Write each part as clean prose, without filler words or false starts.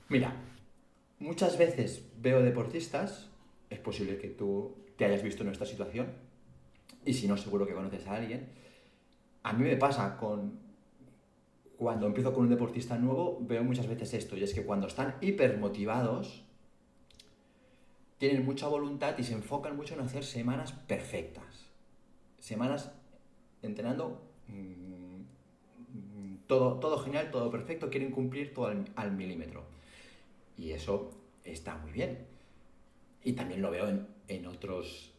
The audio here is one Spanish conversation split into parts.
Mira, muchas veces veo deportistas, es posible que tú te hayas visto en esta situación, y si no, seguro que conoces a alguien. A mí me pasa cuando empiezo con un deportista nuevo, veo muchas veces esto, y es que cuando están hiper motivados, tienen mucha voluntad y se enfocan mucho en hacer semanas perfectas. Semanas entrenando todo genial, todo perfecto, quieren cumplir todo al milímetro. Y eso está muy bien. Y también lo veo en otros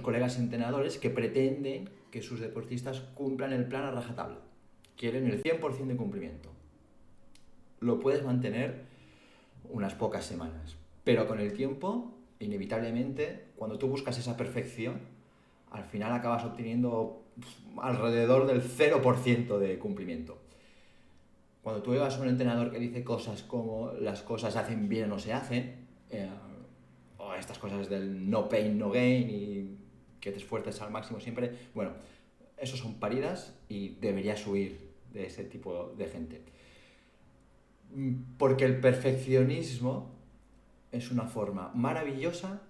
colegas entrenadores que pretenden que sus deportistas cumplan el plan a rajatabla. Quieren el 100% de cumplimiento. Lo puedes mantener unas pocas semanas, pero con el tiempo, inevitablemente, cuando tú buscas esa perfección, al final acabas obteniendo alrededor del 0% de cumplimiento. Cuando tú llevas a un entrenador que dice cosas como las cosas se hacen bien o no se hacen, o estas cosas del no pain, no gain y que te esfuerces al máximo siempre, bueno, eso son paridas y deberías huir de ese tipo de gente. Porque el perfeccionismo es una forma maravillosa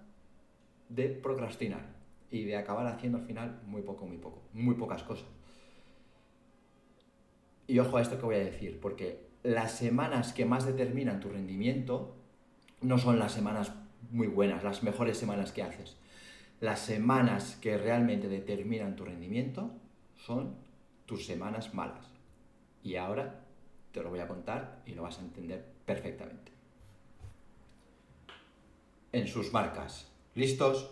de procrastinar y de acabar haciendo al final muy pocas cosas. Y ojo a esto que voy a decir, porque las semanas que más determinan tu rendimiento no son las semanas muy buenas, las mejores semanas que haces. Las semanas que realmente determinan tu rendimiento son tus semanas malas. Y ahora te lo voy a contar y lo vas a entender perfectamente. En sus marcas. ¿Listos?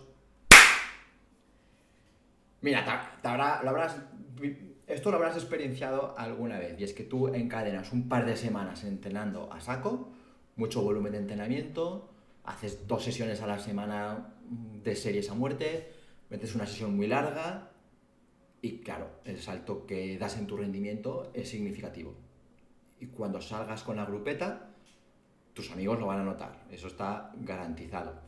Mira, esto lo habrás experienciado alguna vez, y es que tú encadenas un par de semanas entrenando a saco, mucho volumen de entrenamiento, haces 2 sesiones a la semana de series a muerte, metes una sesión muy larga y claro, el salto que das en tu rendimiento es significativo. Y cuando salgas con la grupeta, tus amigos lo van a notar, eso está garantizado.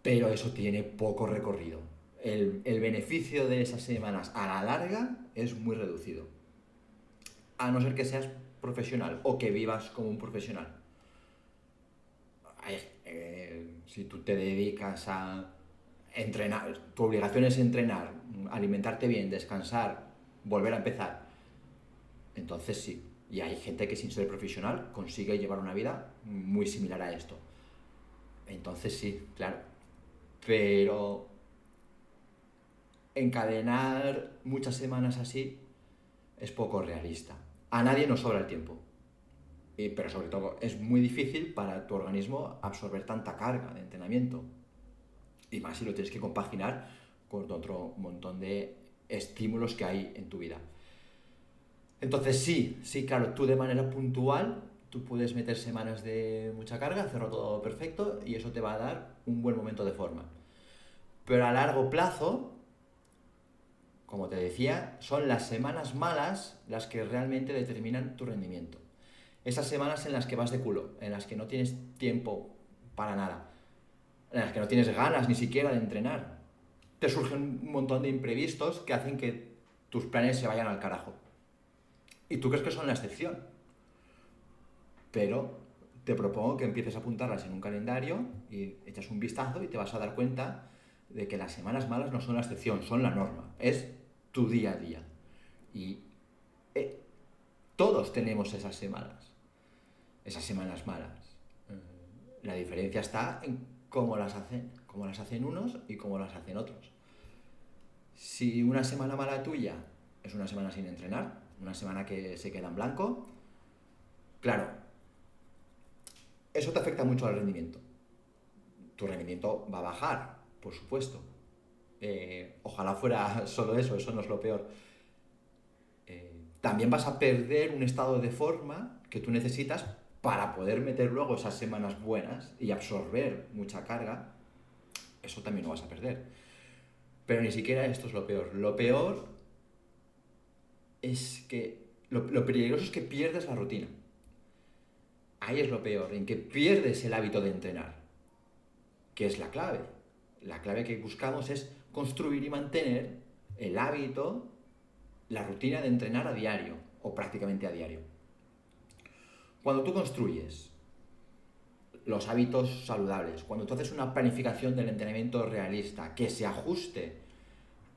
Pero eso tiene poco recorrido. El beneficio de esas semanas a la larga es muy reducido. A no ser que seas profesional o que vivas como un profesional. Si tú te dedicas a entrenar, tu obligación es entrenar, alimentarte bien, descansar, volver a empezar, entonces sí. Y hay gente que sin ser profesional consigue llevar una vida muy similar a esto. Entonces sí, claro. Pero encadenar muchas semanas así es poco realista. A nadie nos sobra el tiempo. Pero sobre todo es muy difícil para tu organismo absorber tanta carga de entrenamiento. Y más si lo tienes que compaginar con otro montón de estímulos que hay en tu vida. Entonces sí, claro, tú de manera puntual, tú puedes meter semanas de mucha carga, hacerlo todo perfecto y eso te va a dar un buen momento de forma. Pero a largo plazo, como te decía, son las semanas malas las que realmente determinan tu rendimiento. Esas semanas en las que vas de culo, en las que no tienes tiempo para nada, en las que no tienes ganas ni siquiera de entrenar. Te surgen un montón de imprevistos que hacen que tus planes se vayan al carajo. Y tú crees que son la excepción. Pero te propongo que empieces a apuntarlas en un calendario y echas un vistazo y te vas a dar cuenta de que las semanas malas no son la excepción, son la norma. Es tu día a día. Y eh, todos tenemos esas semanas malas. La diferencia está en cómo las hacen unos y cómo las hacen otros. Si una semana mala tuya es una semana sin entrenar, una semana que se queda en blanco, claro, eso te afecta mucho al rendimiento. Tu rendimiento va a bajar, por supuesto. Ojalá fuera solo eso no es lo peor. También vas a perder un estado de forma que tú necesitas para poder meter luego esas semanas buenas y absorber mucha carga. Eso también lo vas a perder. Pero ni siquiera esto es lo peor. Lo peor es que lo peligroso es que pierdes la rutina. Ahí es lo peor, en que pierdes el hábito de entrenar, que es la clave. La clave que buscamos es construir y mantener el hábito, la rutina de entrenar a diario o prácticamente a diario. Cuando tú construyes los hábitos saludables, cuando tú haces una planificación del entrenamiento realista que se ajuste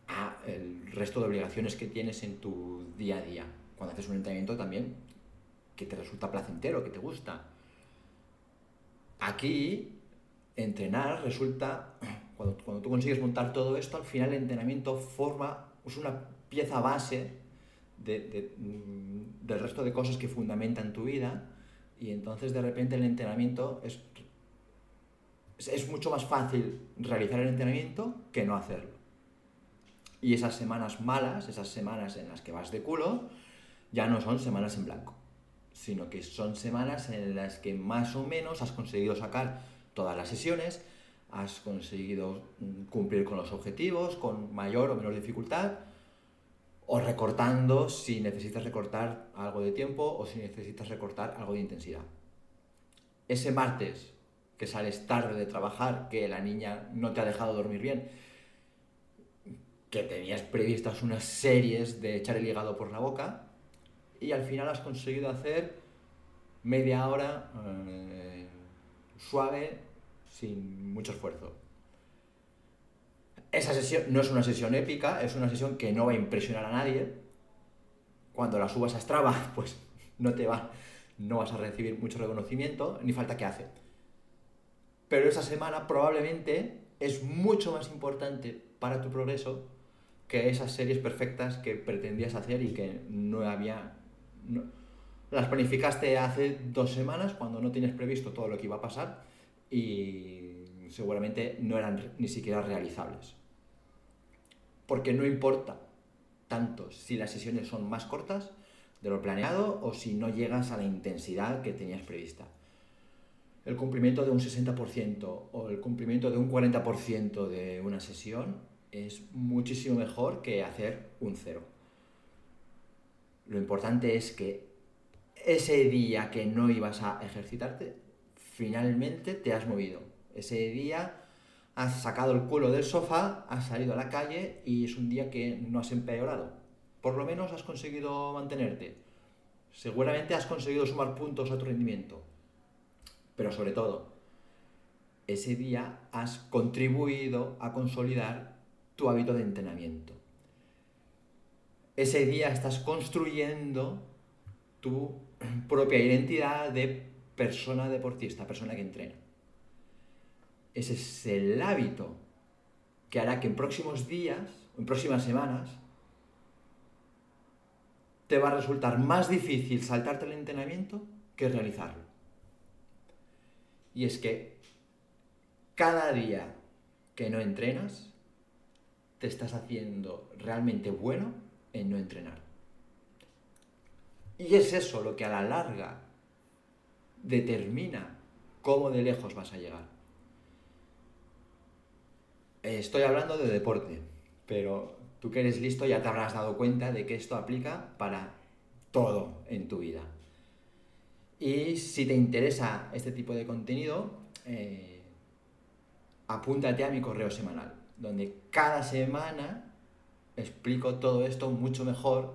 a el resto de obligaciones que tienes en tu día a día, cuando haces un entrenamiento también que te resulta placentero, que te gusta. Aquí, entrenar resulta, cuando tú consigues montar todo esto, al final el entrenamiento es una pieza base del resto de cosas que fundamentan tu vida, y entonces de repente el entrenamiento es mucho más fácil realizar el entrenamiento que no hacerlo. Y esas semanas malas, esas semanas en las que vas de culo, ya no son semanas en blanco, sino que son semanas en las que más o menos has conseguido sacar todas las sesiones, has conseguido cumplir con los objetivos con mayor o menor dificultad, o recortando si necesitas recortar algo de tiempo o si necesitas recortar algo de intensidad. Ese martes que sales tarde de trabajar, que la niña no te ha dejado dormir bien, que tenías previstas unas series de echar el hígado por la boca, y al final has conseguido hacer media hora suave, sin mucho esfuerzo. Esa sesión no es una sesión épica, es una sesión que no va a impresionar a nadie. Cuando la subas a Strava, pues no vas a recibir mucho reconocimiento, ni falta que hace. Pero esa semana probablemente es mucho más importante para tu progreso que esas series perfectas que pretendías hacer y que las planificaste hace 2 semanas cuando no tienes previsto todo lo que iba a pasar y seguramente no eran ni siquiera realizables. Porque no importa tanto si las sesiones son más cortas de lo planeado o si no llegas a la intensidad que tenías prevista. El cumplimiento de un 60% o el cumplimiento de un 40% de una sesión es muchísimo mejor que hacer un 0. Lo importante es que ese día que no ibas a ejercitarte, finalmente te has movido. Ese día has sacado el culo del sofá, has salido a la calle y es un día que no has empeorado. Por lo menos has conseguido mantenerte. Seguramente has conseguido sumar puntos a tu rendimiento. Pero sobre todo, ese día has contribuido a consolidar tu hábito de entrenamiento. Ese día estás construyendo tu propia identidad de persona deportista, persona que entrena. Ese es el hábito que hará que en próximos días, en próximas semanas, te va a resultar más difícil saltarte el entrenamiento que realizarlo. Y es que cada día que no entrenas, te estás haciendo realmente bueno en no entrenar. Y es eso lo que a la larga determina cómo de lejos vas a llegar. Estoy hablando de deporte, pero tú que eres listo ya te habrás dado cuenta de que esto aplica para todo en tu vida. Y si te interesa este tipo de contenido, apúntate a mi correo semanal, donde cada semana explico todo esto mucho mejor,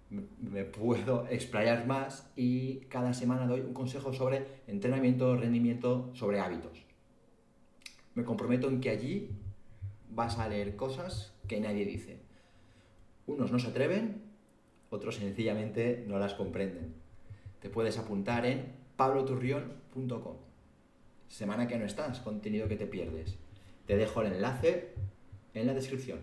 me puedo explayar más y cada semana doy un consejo sobre entrenamiento, rendimiento, sobre hábitos. Me comprometo en que allí vas a leer cosas que nadie dice. Unos no se atreven, otros sencillamente no las comprenden. Te puedes apuntar en pabloturrion.com. Semana que no estás, contenido que te pierdes. Te dejo el enlace en la descripción.